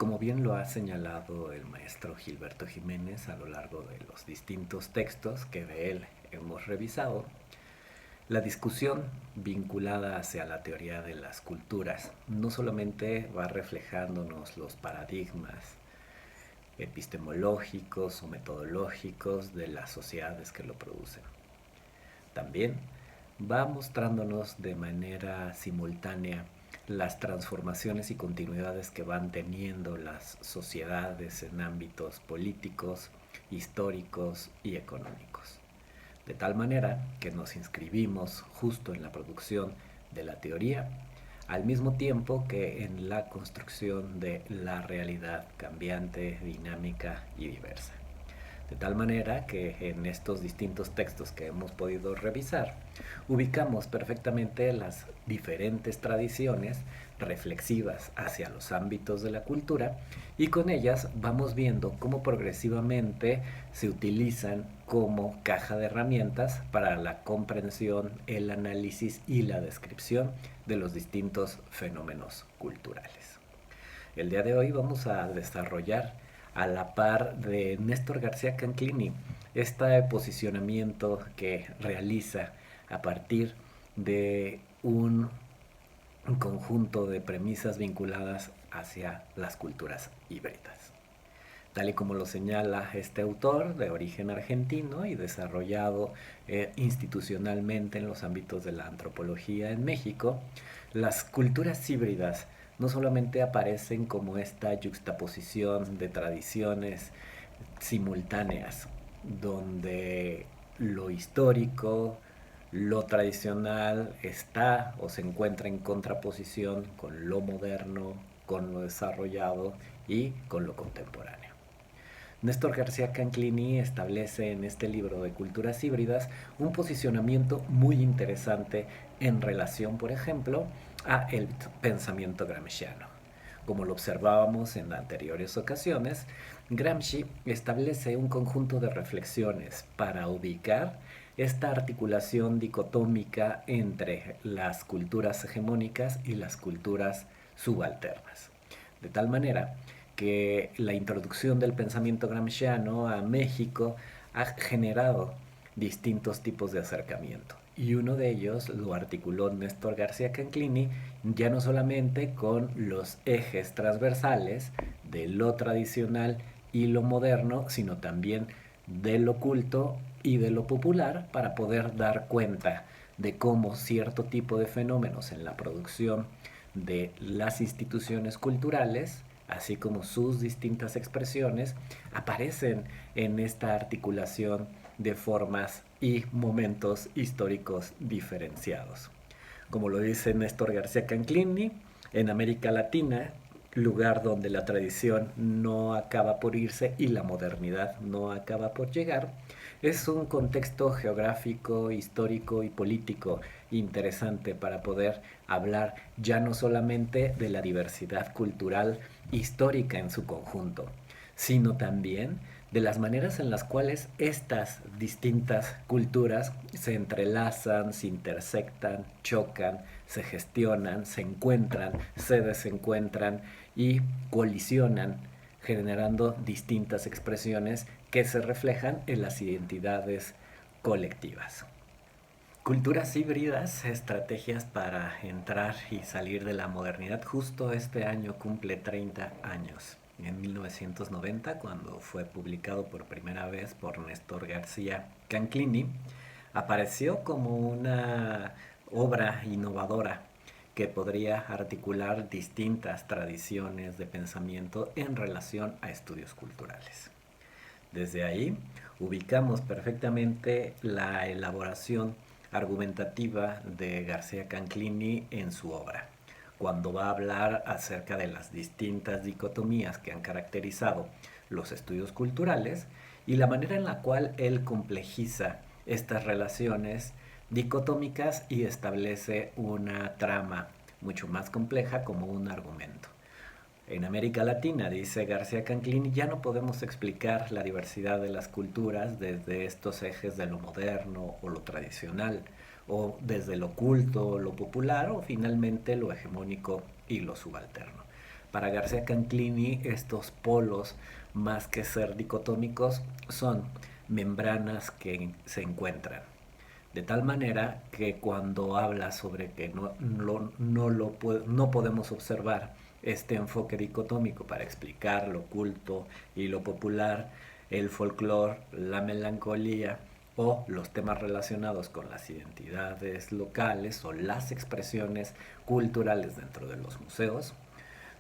Como bien lo ha señalado el maestro Gilberto Jiménez a lo largo de los distintos textos que de él hemos revisado, la discusión vinculada hacia la teoría de las culturas no solamente va reflejándonos los paradigmas epistemológicos o metodológicos de las sociedades que lo producen, también va mostrándonos de manera simultánea las transformaciones y continuidades que van teniendo las sociedades en ámbitos políticos, históricos y económicos. De tal manera que nos inscribimos justo en la producción de la teoría, al mismo tiempo que en la construcción de la realidad cambiante, dinámica y diversa. De tal manera que en estos distintos textos que hemos podido revisar, ubicamos perfectamente las diferentes tradiciones reflexivas hacia los ámbitos de la cultura y con ellas vamos viendo cómo progresivamente se utilizan como caja de herramientas para la comprensión, el análisis y la descripción de los distintos fenómenos culturales. El día de hoy vamos a desarrollar a la par de Néstor García Canclini este posicionamiento que realiza a partir de un conjunto de premisas vinculadas hacia las culturas híbridas. Tal y como lo señala este autor de origen argentino y desarrollado institucionalmente en los ámbitos de la antropología en México, las culturas híbridas no solamente aparecen como esta yuxtaposición de tradiciones simultáneas, donde lo histórico, lo tradicional está o se encuentra en contraposición con lo moderno, con lo desarrollado y con lo contemporáneo. Néstor García Canclini establece en este libro de culturas híbridas un posicionamiento muy interesante en relación, por ejemplo, a el pensamiento gramsciano. Como lo observábamos en anteriores ocasiones, Gramsci establece un conjunto de reflexiones para ubicar esta articulación dicotómica entre las culturas hegemónicas y las culturas subalternas. De tal manera que la introducción del pensamiento gramsciano a México ha generado distintos tipos de acercamiento. Y uno de ellos lo articuló Néstor García Canclini ya no solamente con los ejes transversales de lo tradicional y lo moderno, sino también de lo culto y de lo popular para poder dar cuenta de cómo cierto tipo de fenómenos en la producción de las instituciones culturales, así como sus distintas expresiones, aparecen en esta articulación de formas y momentos históricos diferenciados. Como lo dice Néstor García Canclini, en América Latina, lugar donde la tradición no acaba por irse y la modernidad no acaba por llegar, es un contexto geográfico, histórico y político interesante para poder hablar ya no solamente de la diversidad cultural histórica en su conjunto, sino también de las maneras en las cuales estas distintas culturas se entrelazan, se intersectan, chocan, se gestionan, se encuentran, se desencuentran y colisionan, generando distintas expresiones que se reflejan en las identidades colectivas. Culturas híbridas, estrategias para entrar y salir de la modernidad. Justo este año cumple 30 años. En 1990, cuando fue publicado por primera vez por Néstor García Canclini, apareció como una obra innovadora que podría articular distintas tradiciones de pensamiento en relación a estudios culturales. Desde ahí ubicamos perfectamente la elaboración argumentativa de García Canclini en su obra, cuando va a hablar acerca de las distintas dicotomías que han caracterizado los estudios culturales y la manera en la cual él complejiza estas relaciones dicotómicas y establece una trama mucho más compleja como un argumento. En América Latina, dice García Canclini, ya no podemos explicar la diversidad de las culturas desde estos ejes de lo moderno o lo tradicional, o desde lo culto, lo popular, o finalmente lo hegemónico y lo subalterno. Para García Canclini, estos polos, más que ser dicotómicos, son membranas que se encuentran. De tal manera que cuando habla sobre que no podemos observar este enfoque dicotómico para explicar lo culto y lo popular, el folclore, la melancolía o los temas relacionados con las identidades locales o las expresiones culturales dentro de los museos,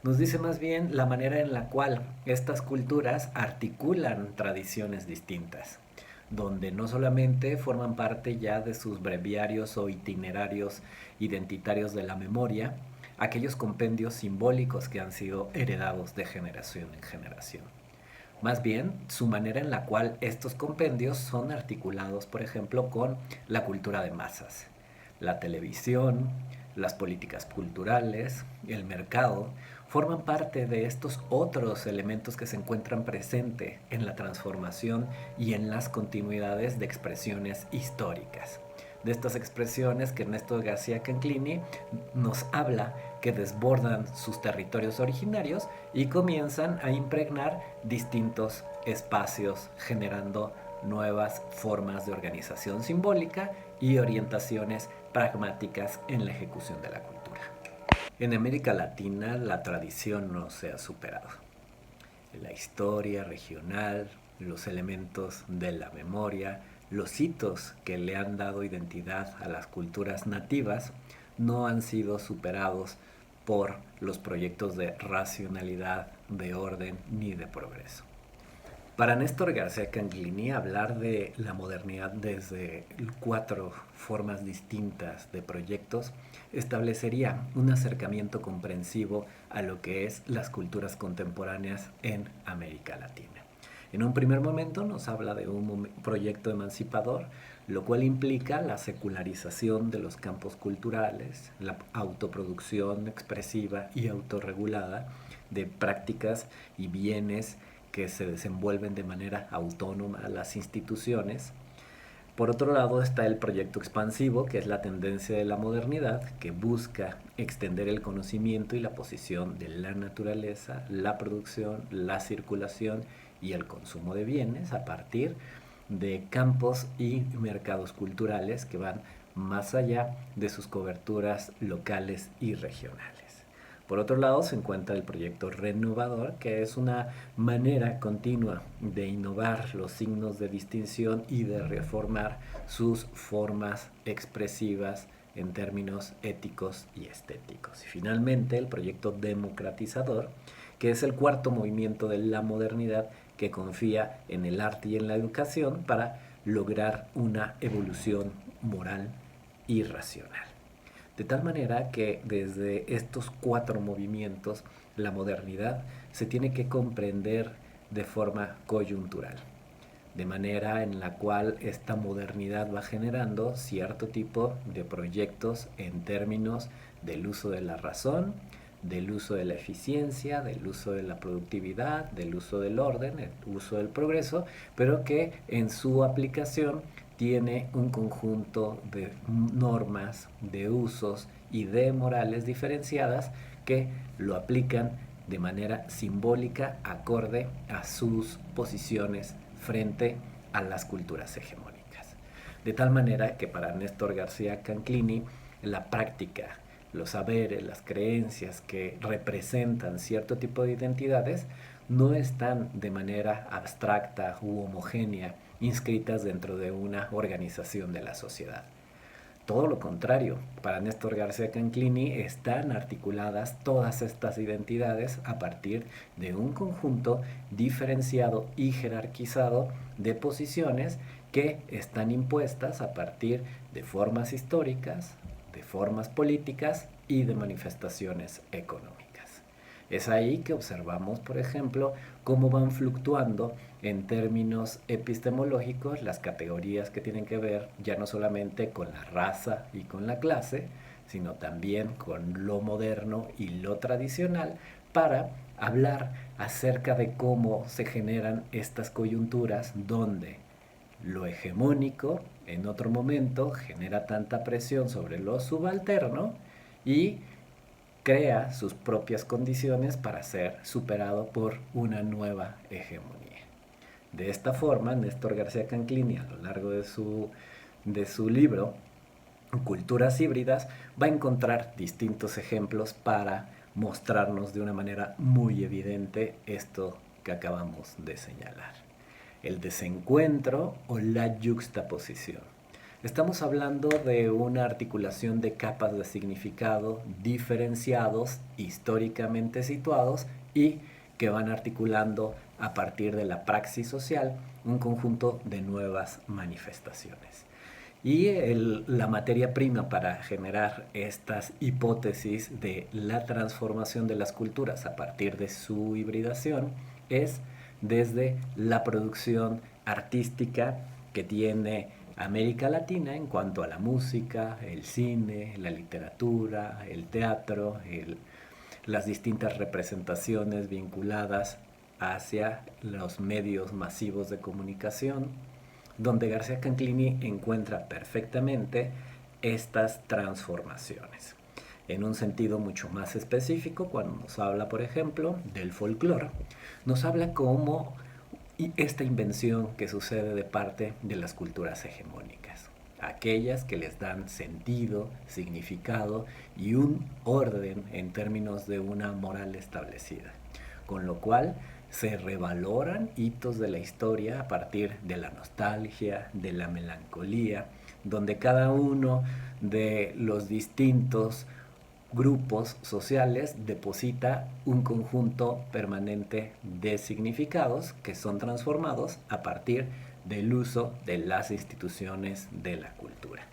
nos dice más bien la manera en la cual estas culturas articulan tradiciones distintas, donde no solamente forman parte ya de sus breviarios o itinerarios identitarios de la memoria, aquellos compendios simbólicos que han sido heredados de generación en generación. Más bien, su manera en la cual estos compendios son articulados, por ejemplo, con la cultura de masas, la televisión, las políticas culturales, el mercado, forman parte de estos otros elementos que se encuentran presentes en la transformación y en las continuidades de expresiones históricas. De estas expresiones que Ernesto García Canclini nos habla que desbordan sus territorios originarios y comienzan a impregnar distintos espacios, generando nuevas formas de organización simbólica y orientaciones pragmáticas en la ejecución de la cultura. En América Latina la tradición no se ha superado. La historia regional, los elementos de la memoria, los hitos que le han dado identidad a las culturas nativas no han sido superados por los proyectos de racionalidad, de orden ni de progreso. Para Néstor García Canclini, hablar de la modernidad desde 4 formas distintas de proyectos establecería un acercamiento comprensivo a lo que es las culturas contemporáneas en América Latina. En un primer momento nos habla de un proyecto emancipador, lo cual implica la secularización de los campos culturales, la autoproducción expresiva y autorregulada de prácticas y bienes que se desenvuelven de manera autónoma a las instituciones. Por otro lado está el proyecto expansivo, que es la tendencia de la modernidad, que busca extender el conocimiento y la posición de la naturaleza, la producción, la circulación y el consumo de bienes a partir de campos y mercados culturales que van más allá de sus coberturas locales y regionales. Por otro lado se encuentra el proyecto renovador, que es una manera continua de innovar los signos de distinción y de reformar sus formas expresivas en términos éticos y estéticos. Y finalmente el proyecto democratizador, que es el cuarto movimiento de la modernidad que confía en el arte y en la educación para lograr una evolución moral y racional. De tal manera que desde estos 4 movimientos la modernidad se tiene que comprender de forma coyuntural, de manera en la cual esta modernidad va generando cierto tipo de proyectos en términos del uso de la razón, del uso de la eficiencia, del uso de la productividad, del uso del orden, el uso del progreso, pero que en su aplicación tiene un conjunto de normas, de usos y de morales diferenciadas que lo aplican de manera simbólica acorde a sus posiciones frente a las culturas hegemónicas. De tal manera que para Néstor García Canclini la práctica, los saberes, las creencias que representan cierto tipo de identidades no están de manera abstracta u homogénea inscritas dentro de una organización de la sociedad. Todo lo contrario, para Néstor García Canclini están articuladas todas estas identidades a partir de un conjunto diferenciado y jerarquizado de posiciones que están impuestas a partir de formas históricas, de formas políticas y de manifestaciones económicas. Es ahí que observamos, por ejemplo, cómo van fluctuando en términos epistemológicos las categorías que tienen que ver ya no solamente con la raza y con la clase, sino también con lo moderno y lo tradicional, para hablar acerca de cómo se generan estas coyunturas donde lo hegemónico en otro momento genera tanta presión sobre lo subalterno y crea sus propias condiciones para ser superado por una nueva hegemonía. De esta forma, Néstor García Canclini, a lo largo de su libro, Culturas híbridas, va a encontrar distintos ejemplos para mostrarnos de una manera muy evidente esto que acabamos de señalar. El desencuentro o la yuxtaposición. Estamos hablando de una articulación de capas de significado diferenciados, históricamente situados y que van articulando a partir de la praxis social un conjunto de nuevas manifestaciones. Y la materia prima para generar estas hipótesis de la transformación de las culturas a partir de su hibridación es desde la producción artística que tiene América Latina en cuanto a la música, el cine, la literatura, el teatro, las distintas representaciones vinculadas hacia los medios masivos de comunicación, donde García Canclini encuentra perfectamente estas transformaciones. En un sentido mucho más específico, cuando nos habla, por ejemplo, del folclore, nos habla cómo esta invención que sucede de parte de las culturas hegemónicas, aquellas que les dan sentido, significado y un orden en términos de una moral establecida, con lo cual se revaloran hitos de la historia a partir de la nostalgia, de la melancolía, donde cada uno de los distintos grupos sociales deposita un conjunto permanente de significados que son transformados a partir del uso de las instituciones de la cultura.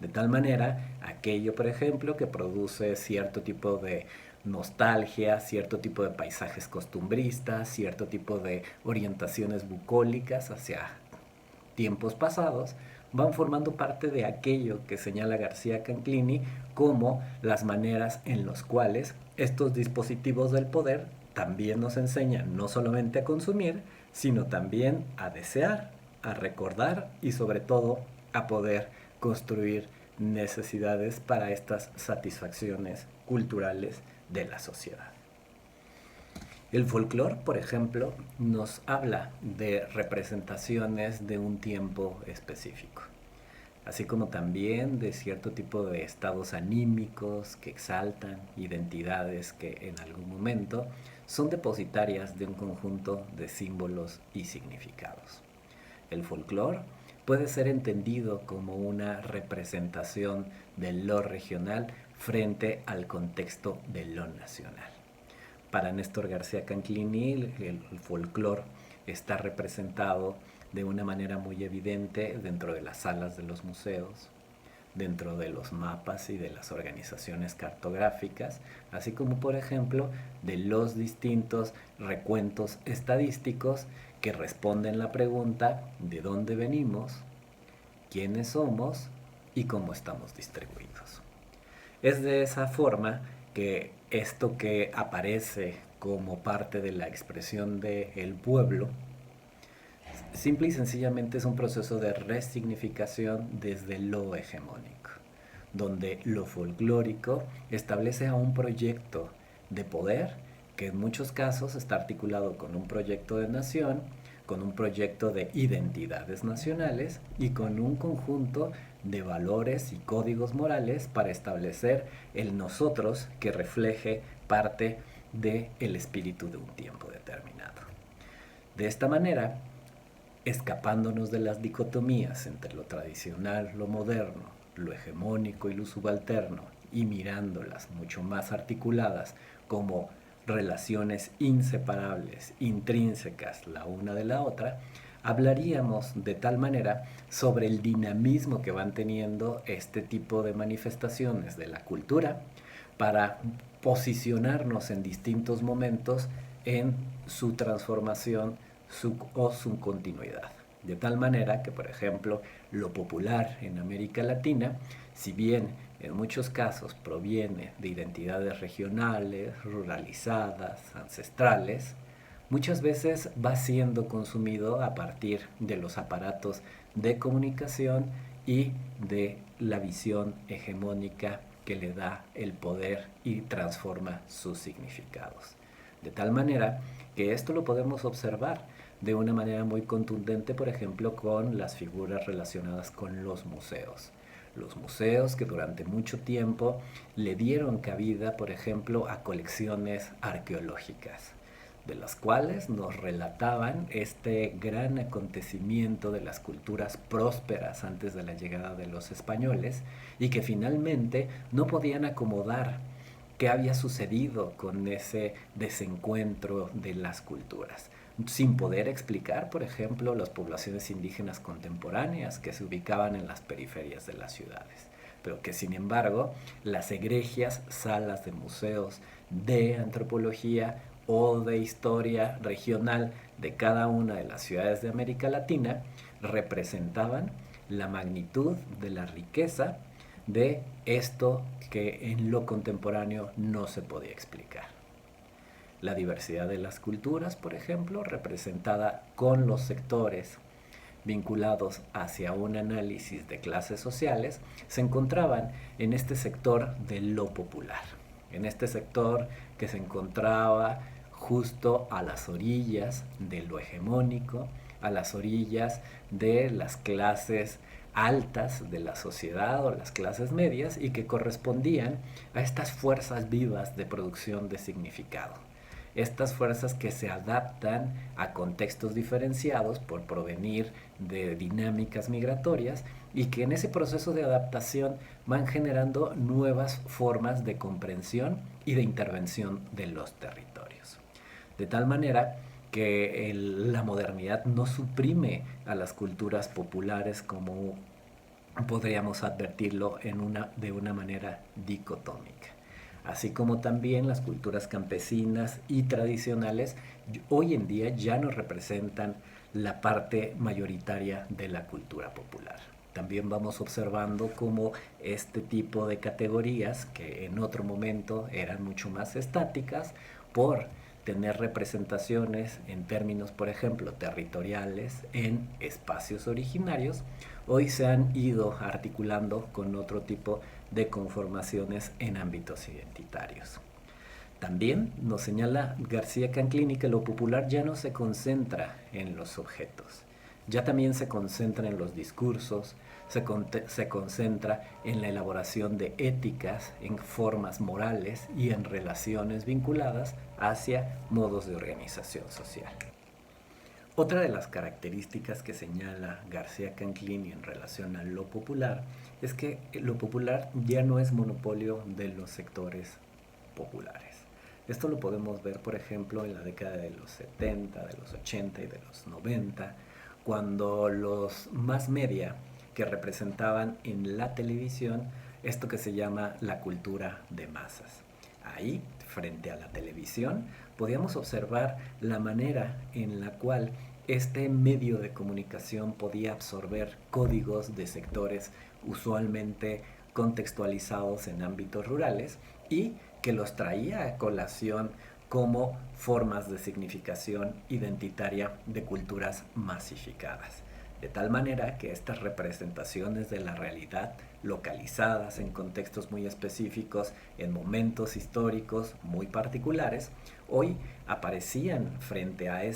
De tal manera, aquello, por ejemplo, que produce cierto tipo de nostalgia, cierto tipo de paisajes costumbristas, cierto tipo de orientaciones bucólicas hacia tiempos pasados, van formando parte de aquello que señala García Canclini como las maneras en las cuales estos dispositivos del poder también nos enseñan no solamente a consumir, sino también a desear, a recordar y sobre todo a poder construir necesidades para estas satisfacciones culturales de la sociedad. El folclore, por ejemplo, nos habla de representaciones de un tiempo específico, así como también de cierto tipo de estados anímicos que exaltan identidades que en algún momento son depositarias de un conjunto de símbolos y significados. El folclore puede ser entendido como una representación de lo regional frente al contexto de lo nacional. Para Néstor García Canclini, el folclore está representado de una manera muy evidente dentro de las salas de los museos, dentro de los mapas y de las organizaciones cartográficas, así como por ejemplo de los distintos recuentos estadísticos que responden la pregunta de dónde venimos, quiénes somos y cómo estamos distribuidos. Es de esa forma que esto que aparece como parte de la expresión del pueblo, simple y sencillamente es un proceso de resignificación desde lo hegemónico, donde lo folclórico establece a un proyecto de poder que en muchos casos está articulado con un proyecto de nación, con un proyecto de identidades nacionales y con un conjunto de valores y códigos morales para establecer el nosotros que refleje parte del espíritu de un tiempo determinado. De esta manera, escapándonos de las dicotomías entre lo tradicional, lo moderno, lo hegemónico y lo subalterno, y mirándolas mucho más articuladas como relaciones inseparables, intrínsecas la una de la otra, hablaríamos de tal manera sobre el dinamismo que van teniendo este tipo de manifestaciones de la cultura para posicionarnos en distintos momentos en su transformación o su continuidad. De tal manera que, por ejemplo, lo popular en América Latina, si bien en muchos casos proviene de identidades regionales, ruralizadas, ancestrales, muchas veces va siendo consumido a partir de los aparatos de comunicación y de la visión hegemónica que le da el poder y transforma sus significados. De tal manera que esto lo podemos observar de una manera muy contundente, por ejemplo, con las figuras relacionadas con los museos. Los museos que durante mucho tiempo le dieron cabida, por ejemplo, a colecciones arqueológicas, de las cuales nos relataban este gran acontecimiento de las culturas prósperas antes de la llegada de los españoles y que finalmente no podían acomodar qué había sucedido con ese desencuentro de las culturas, sin poder explicar, por ejemplo, las poblaciones indígenas contemporáneas que se ubicaban en las periferias de las ciudades, pero que sin embargo las egregias salas de museos de antropología o de historia regional de cada una de las ciudades de América Latina representaban la magnitud de la riqueza de esto que en lo contemporáneo no se podía explicar. La diversidad de las culturas, por ejemplo, representada con los sectores vinculados hacia un análisis de clases sociales, se encontraban en este sector de lo popular, en este sector que se encontraba justo a las orillas de lo hegemónico, a las orillas de las clases altas de la sociedad o las clases medias y que correspondían a estas fuerzas vivas de producción de significado. Estas fuerzas que se adaptan a contextos diferenciados por provenir de dinámicas migratorias y que en ese proceso de adaptación van generando nuevas formas de comprensión y de intervención de los territorios. De tal manera que la modernidad no suprime a las culturas populares como podríamos advertirlo de una manera dicotómica. Así como también las culturas campesinas y tradicionales hoy en día ya no representan la parte mayoritaria de la cultura popular. También vamos observando cómo este tipo de categorías, que en otro momento eran mucho más estáticas, por tener representaciones en términos, por ejemplo, territoriales en espacios originarios, hoy se han ido articulando con otro tipo de conformaciones en ámbitos identitarios. También nos señala García Canclini que lo popular ya no se concentra en los objetos, ya también se concentra en los discursos, se concentra en la elaboración de éticas, en formas morales y en relaciones vinculadas hacia modos de organización social. Otra de las características que señala García Canclini en relación a lo popular es que lo popular ya no es monopolio de los sectores populares. Esto lo podemos ver, por ejemplo, en la década de los 70, de los 80 y de los 90, cuando los mass media que representaban en la televisión esto que se llama la cultura de masas. Ahí, frente a la televisión, podíamos observar la manera en la cual este medio de comunicación podía absorber códigos de sectores usualmente contextualizados en ámbitos rurales y que los traía a colación como formas de significación identitaria de culturas masificadas. De tal manera que estas representaciones de la realidad localizadas en contextos muy específicos, en momentos históricos muy particulares, hoy aparecían frente a